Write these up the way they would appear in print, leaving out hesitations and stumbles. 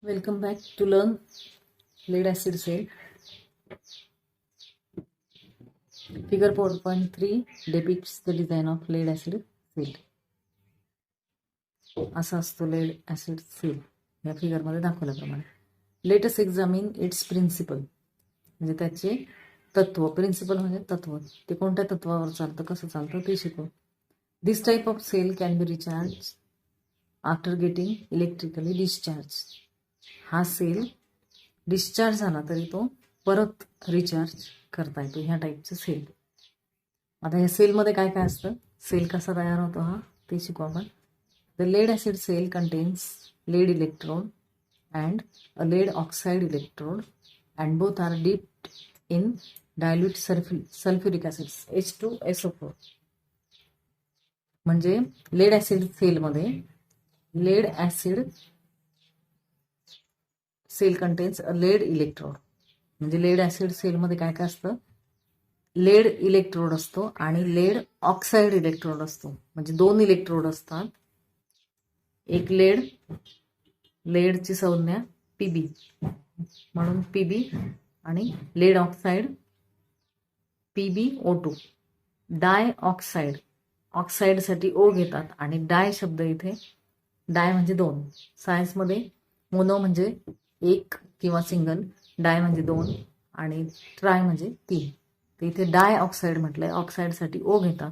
Welcome back to learn lead acid cell. Figure 4.3 depicts the design of lead acid cell. असा असतो lead acid cell या figure मध्ये दाखवल्याप्रमाणे. Let us examine its principle. म्हणजे त्याचे तत्व. प्रिन्सिपल म्हणजे तत्व. ते कोणत्या तत्वावर चालतं, कसं चालतं ते शिकू. This type of cell can be recharged after getting electrically discharged. हा सेल डिस्चार्ज झाला तरी तो परत रिचार्ज करता येतो ह्या टाईपचं सेल. आता ह्या सेलमध्ये काय काय असतं, सेल कसा तयार होतो हा ते शिकू आपण. The lead acid cell contains lead electrode and a lead oxide electrode and both are dipped in dilute sulphuric acids H2SO4. म्हणजे लेड ॲसिड सेलमध्ये lead acid cell contains a lead electrode. म्हणजे लेड ॲसिड सेलमध्ये काय काय असतं, laid electrode असतो आणि laid oxide electrode असतो. म्हणजे दोन इलेक्ट्रोड असतात. एक लेडची संज्ञा पीबी म्हणून पीबी आणि लेड ऑक्साइड PbO2. डाय ऑक्साइड, ऑक्साइडसाठी O घेतात आणि डाय शब्द इथे, डाय म्हणजे दोन. सायन्समध्ये मोनो म्हणजे एक किंवा सिंगल, डाय म्हणजे दोन आणि ट्राय म्हणजे तीन. तर इथे डाय ऑक्साइड म्हटलंय, ऑक्साइडसाठी O घेतात.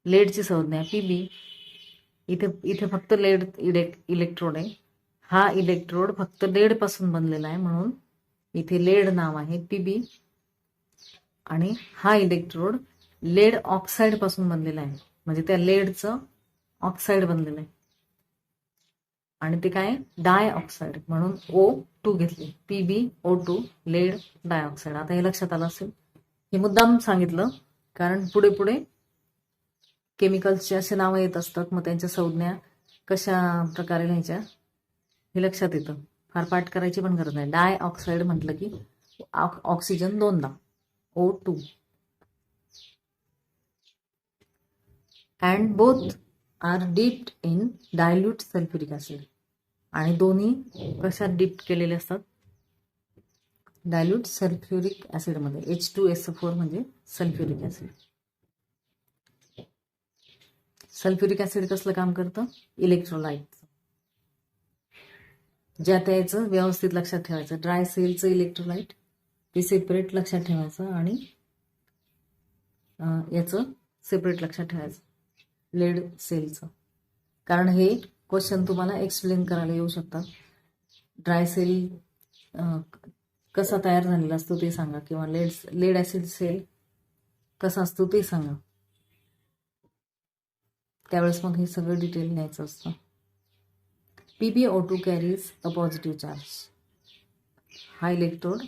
लेडची संज्ञा पीबी. इथे फक्त लेड इलेक्ट्रोड आहे. हा इलेक्ट्रोड फक्त लेड पासून बनलेला आहे म्हणून इथे लेड नाव आहे पीबी. आणि हा इलेक्ट्रोड लेड ऑक्साइड पासून बनलेला आहे म्हणजे त्या लेडचं ऑक्साइड बनलेलं आहे आणि ते काय डाय ऑक्साइड म्हणून O2 घेतले. PbO2 laid dioxide. आता हे लक्षात आलं असेल. हे मुद्दाम सांगितलं कारण पुढे पुढे केमिकल्सचे असे नावं येत असतात, मग त्यांच्या संज्ञा कशा प्रकारे लिहायच्या हे लक्षात येतं. फार पाठ करायची पण गरज नाही. डाय ऑक्साइड म्हटलं की ऑक्सिजन दोनदा O2. And both are dipped in dilute sulphuric acid. आणि दोन्ही कशात डिप्ट केलेले असतात, डायल्यूट सल्फ्युरिक ॲसिडमध्ये. H2SO4 म्हणजे सल्फ्युरिक ॲसिड. सल्फ्युरिक ॲसिड कसलं काम करतं, इलेक्ट्रोलाइट. ज्या त्याचं व्यवस्थित लक्षात ठेवायचं. ड्राय सेलचं इलेक्ट्रोलाइट ते सेपरेट लक्षात ठेवायचं आणि याचं सेपरेट लक्षात ठेवायचं लेड सेलचं. कारण हे क्वेश्चन तुम्हाला एक्सप्लेन करायला येऊ शकतात. ड्राय सेल कसा तयार झालेला असतो ते सांगा, किंवा लेड ॲसिड सेल कसा असतो ते सांगा. त्यावेळेस मग हे सगळं डिटेल न्यायचं असतं. PbO2 carries a positive charge. हा इलेक्ट्रोड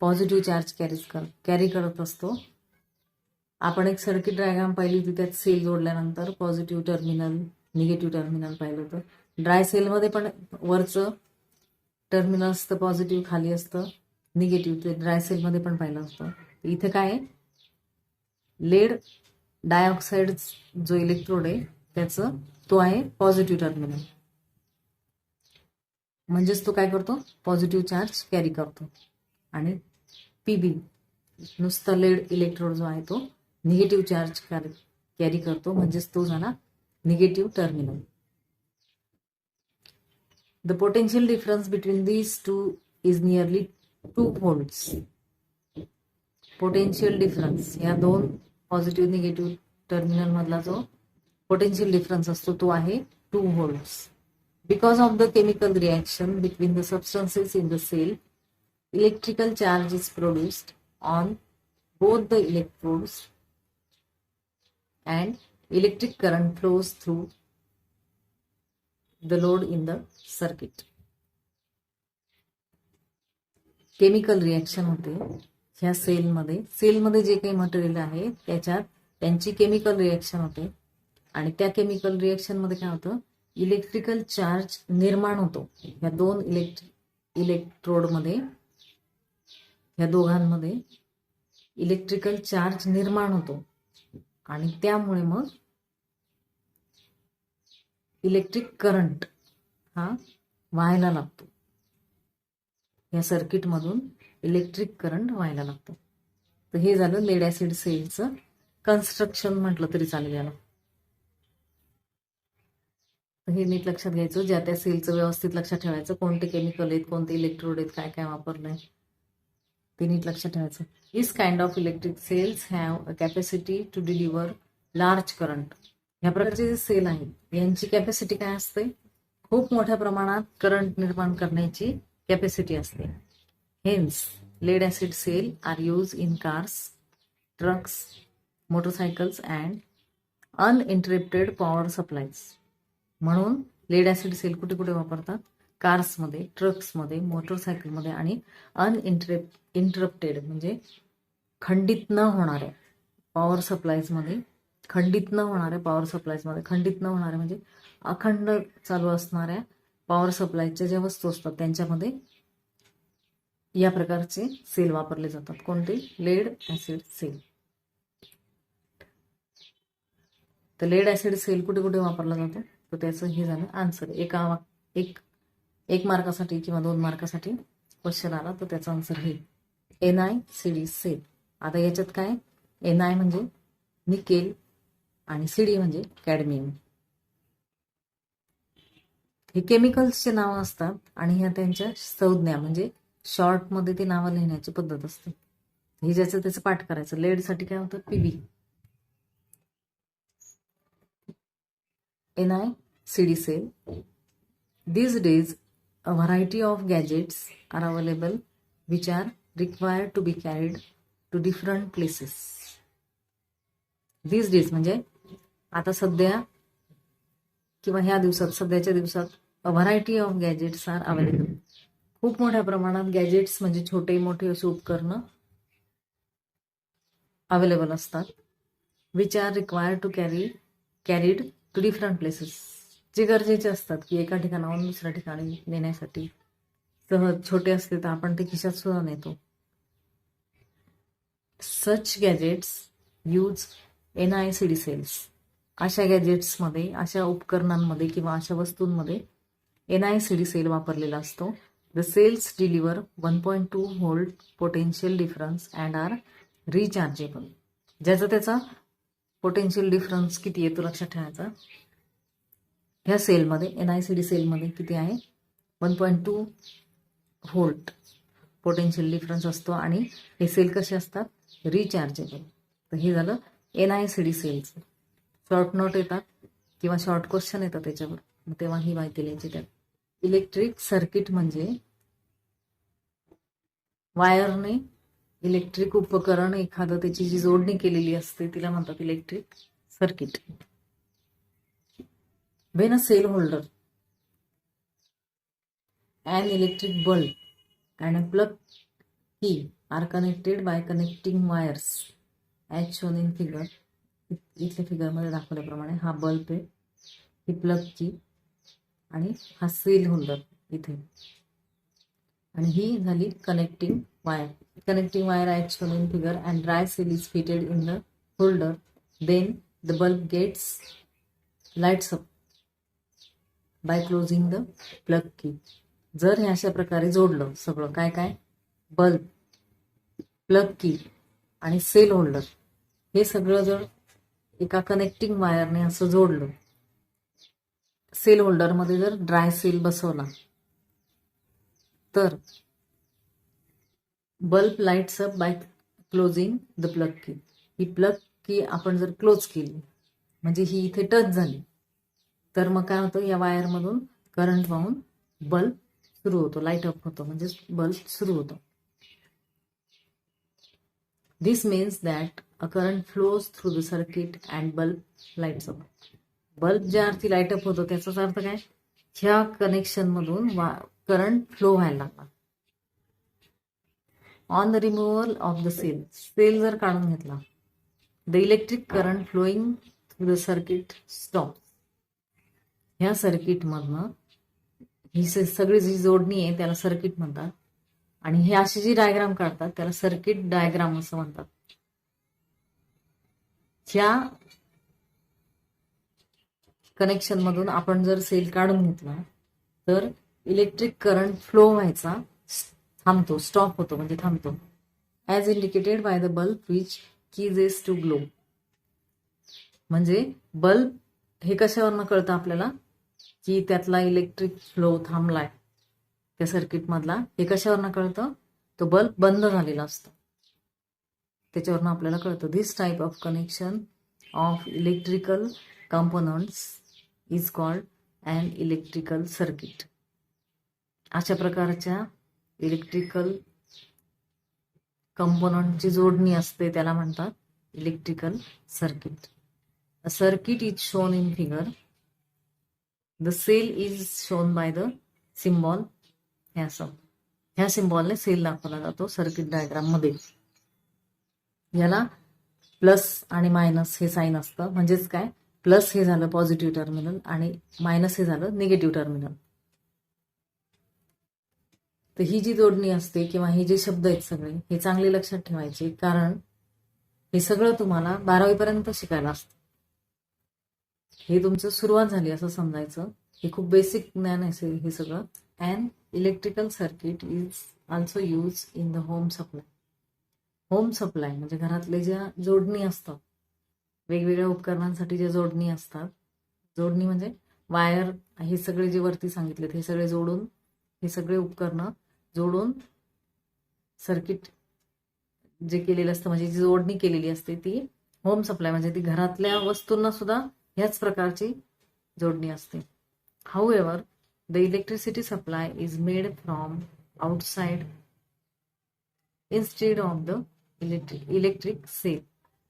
पॉझिटिव्ह चार्ज कॅरी करत असतो. आपण एक सर्किट डायग्राम पाहिली होती, त्यात सेल जोडल्यानंतर पॉझिटिव्ह टर्मिनल निगेटिव्ह टर्मिनल पाहिलं होतं. ड्राय सेलमध्ये पण वरचं टर्मिनल असतं पॉझिटिव्ह, खाली असतं निगेटिव्ह. ते ड्राय सेलमध्ये पण पाहिलं असतं. इथे काय आहे, लेड डायऑक्साइड जो इलेक्ट्रोड आहे त्याचं तो आहे पॉझिटिव्ह टर्मिनल. म्हणजेच तो काय करतो, पॉझिटिव्ह चार्ज कॅरी करतो. आणि पीबी नुसता लेड इलेक्ट्रोड जो आहे तो निगेटिव्ह चार्ज कॅरी करतो, म्हणजेच तो झाला negative terminal. The potential difference between these two is nearly 2 volts. Potential difference या दोन पॉझिटिव्ह निगेटिव्ह टर्मिनल मधला जो पोटेन्शियल डिफरन्स असतो तो आहे 2 volts. Because of the chemical reaction between the substances in the cell, electrical charge is produced on both the electrodes and electric current flows through the load in the circuit. Chemical reaction होते ह्या सेलमध्ये जे काही material आहे त्याच्यात त्यांची chemical reaction होते आणि त्या केमिकल रिॲक्शन मध्ये काय होतं, इलेक्ट्रिकल चार्ज निर्माण होतो. या दोन इलेक्ट्रोडमध्ये, या दोघांमध्ये इलेक्ट्रिकल चार्ज निर्माण होतो आणि त्यामुळे मग इलेक्ट्रिक करंट हा व्हायला लागतो. या सर्किटमधून इलेक्ट्रिक करंट व्हायला लागतं. तर हे झालं लेड ऍसिड सेलचं कन्स्ट्रक्शन म्हटलं तरी चालेल याला. तर हे नीट लक्षात घ्यायचं, ज्या त्या सेलचं व्यवस्थित लक्षात ठेवायचं, कोणते केमिकल आहेत, कोणते इलेक्ट्रोड आहेत, काय काय वापरलंय ते नीट लक्षात ठेवायचं. This kind of electric cells have a capacity to deliver large current. ह्या प्रकारचे जे सेल आहेत यांची कॅपॅसिटी काय असते, खूप मोठ्या प्रमाणात करंट निर्माण करण्याची कॅपॅसिटी असते. Hence lead acid cell are use in cars, trucks, motorcycles and uninterrupted power supplies. म्हणून लेड ऍसिड सेल कुठे कुठे वापरतात, कार्समध्ये, ट्रक्समध्ये, मोटरसायकलमध्ये आणि अनइंटरप्टेड म्हणजे खंडित न होणाऱ्या पॉवर सप्लायजमध्ये. खंडित न होणाऱ्या पॉवर सप्लायजमध्ये, खंडित न होणाऱ्या म्हणजे अखंड चालू असणाऱ्या पॉवर सप्लायच्या ज्या वस्तू असतात त्यांच्यामध्ये या प्रकारचे सेल वापरले जातात. कोणते, लेड ऍसिड सेल. तर लेड ऍसिड सेल कुठे कुठे वापरला जातो, तर त्याचं हे झालं आन्सर. एक मार्कासाठी किंवा 2 मार्कासाठी क्वेश्चन आला तर त्याचा आन्सर हे NiCd सेल. आता याच्यात काय, Ni म्हणजे निकेल आणि Cd म्हणजे कॅडमियम. हे केमिकल्सचे नावं असतात आणि ह्या त्यांच्या संज्ञा म्हणजे शॉर्टमध्ये ती नावं लिहिण्याची पद्धत असते. हे ज्याचं त्याचं पाठ करायचं. लेडसाठी काय होतं, PB. NiCd cell. These days, a variety of gadgets are available which are required to be carried to different places. These days म्हणजे आता सध्या किंवा ह्या दिवसात, सध्याच्या दिवसात a variety of gadgets are available. खूप मोठ्या प्रमाणात गॅजेट्स म्हणजे छोटे मोठे असे उपकरणं अवेलेबल असतात. Which are required to carried to different places. जे गरजेचे असतात की एका ठिकाणाहून दुसऱ्या ठिकाणी नेण्यासाठी. सहज छोटे असते तर आपण ते खिशात सुद्धा नेतो. सच गॅजेट्स यूज NiCd सेल्स. अशा गॅजेट्समध्ये, अशा उपकरणांमध्ये किंवा अशा वस्तूंमध्ये NiCd सेल वापरलेला असतो. The cells deliver 1.2 volt potential difference and are rechargeable. ज्याचा त्याचा पोटेन्शियल डिफरन्स किती येतो लक्षात ठेवायचा. ह्या सेलमध्ये, NiCd सेलमध्ये किती आहे, 1.2 व्होल्ट पोटेन्शियल डिफरन्स असतो आणि हे सेल कसे असतात, रिचार्जेबल. तर हे झालं NiCd सेलचं. शॉर्ट नोट येतात किंवा शॉर्ट क्वेश्चन येतात त्याच्यावर, तेव्हा ही माहिती लिहायची त्यात. इलेक्ट्रिक सर्किट म्हणजे वायरने इलेक्ट्रिक उपकरण एखादं त्याची जी जोडणी केलेली असते तिला म्हणतात electric circuit. When a cell holder, an electric bulb and a plug key are connected by connecting wires as shown in figure. इथल्या फिगरमध्ये दाखवल्याप्रमाणे हा बल्ब आहे, ही प्लग की आणि हा सेल होल्डर इथे, आणि ही झाली connecting wire. Connecting wire as shown in figure and dry cell is fitted in the holder. Then the bulb lights up by closing the plug key. जर हे अशा प्रकारे जोडलं सगळं, काय काय, बल्ब, प्लग की आणि सेल होल्डर, हे सगळं जर एका कनेक्टिंग वायरने असं जोडलं, सेल होल्डरमध्ये जर ड्राय सेल बसवला तर bulb lights up by closing the plug की. ही प्लग की आपण जर क्लोज केली म्हणजे ही इथे टच झाली तर मग काय होतं, या वायरमधून करंट वाहून बल्ब सुरू होतो, लाईट अप होतो, म्हणजे बल्ब सुरू होतो. This means that a current flows through the circuit and bulb lights up. Bulb ज्या अर्थी लाईट अप होतो त्याचाच अर्थ काय, ह्या कनेक्शनमधून करंट फ्लो व्हायला लागला. On the removal of the cell, cell जर काढून घेतला, the electric current flowing through the circuit stop. ह्या सर्किटमधनं ही सगळी जी जोडणी आहे त्याला सर्किट म्हणतात, आणि हे अशी जी डायग्राम काढतात त्याला सर्किट डायग्राम असं म्हणतात. ह्या कनेक्शन मधून आपण जर सेल काढून घेतला तर इलेक्ट्रिक करंट फ्लो व्हायचा थांबतो, स्टॉप होतो म्हणजे थांबतो. As indicated by the bulb which ceases to glow. म्हणजे बल्ब हे कशावरनं कळतं आपल्याला की त्यातला इलेक्ट्रिक फ्लो थांबलाय त्या सर्किटमधला, हे कशावरनं कळतं, तो बल्ब बंद झालेला असतो त्याच्यावरनं आपल्याला कळतं. This type of connection of electrical components is called an electrical circuit. अशा प्रकारच्या इलेक्ट्रिकल कंपोनंटची जोडणी असते त्याला म्हणतात electrical circuit. A circuit is shown in figure. The cell is shown by the symbol. ह्या सिम्बॉलने सेल दाखवला जातो सर्किट डायग्राम मध्ये. याला प्लस आणि मायनस हे साईन असतं. म्हणजेच काय, प्लस हे झालं पॉझिटिव्ह टर्मिनल आणि मायनस हे झालं निगेटिव्ह टर्मिनल. तर ही जी जोडणी असते किंवा हे जे शब्द आहेत सगळे हे चांगले लक्षात ठेवायचे, कारण हे सगळं तुम्हाला 12वी पर्यंत शिकायला असतं. हे तुमचं सुरुवात झाली असं समजायचं. हे खूप बेसिक ज्ञान आहे हे सगळं. And electrical circuit is also use in the home supply. Home supply म्हणजे घरातले ज्या जोडणी असतात, वेगवेगळ्या उपकरणांसाठी ज्या जोडणी असतात, जोडणी म्हणजे वायर, हे सगळे जे वरती सांगितलेत हे सगळे जोडून, हे सगळे उपकरणं जोडून सर्किट जे केलेलं असतं म्हणजे जी जोडणी केलेली असते ती होम सप्लाय म्हणजे ती घरातल्या वस्तूंना सुद्धा ह्याच प्रकारची जोडणी असते. However the electricity supply is made from outside instead of the electric cell.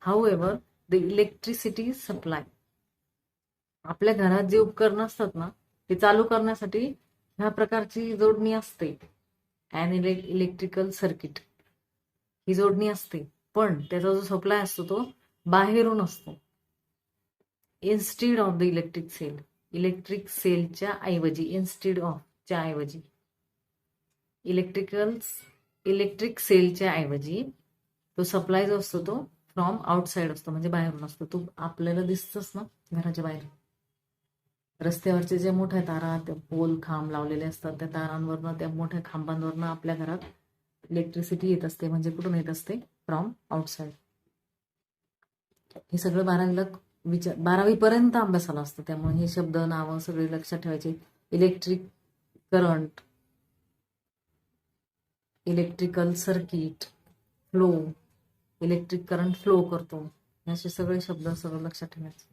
However, the electricity supply, आपल्या घरात जे उपकरणं असतात ना ते चालू करण्यासाठी ह्या प्रकारची जोडणी असते. अॅन इलेक्ट्रिकल सर्किट ही जोडणी असते, पण त्याचा जो सप्लाय असतो तो बाहेरून असतो. Instead of the electric cell, electric सेलच्या ऐवजी, इन्स्टेड ऑफ च्या ऐवजी, इलेक्ट्रिक सेलच्या ऐवजी तो सप्लाय जो असतो तो फ्रॉम आउटसाइड असतो म्हणजे बाहेरून असतो. तो आपल्याला दिसतच ना घराच्या बाहेर. रस्त्यावरचे जे मोठ्या तारा, त्या पोल खांब लावलेले असतात, त्या तारांवरनं, त्या मोठ्या खांबांवरनं आपल्या घरात इलेक्ट्रिसिटी येत असते. म्हणजे कुठून येत असते, फ्रॉम आउटसाइड. हे सगळं 12वी पर्यंत अभ्यासाला असतं. त्यामुळे हे शब्द, नावं सगळे लक्षात ठेवायचे. Electric current, electrical circuit, flow, electric current flow करतो, असे सगळे शब्द सगळं लक्षात ठेवायचे.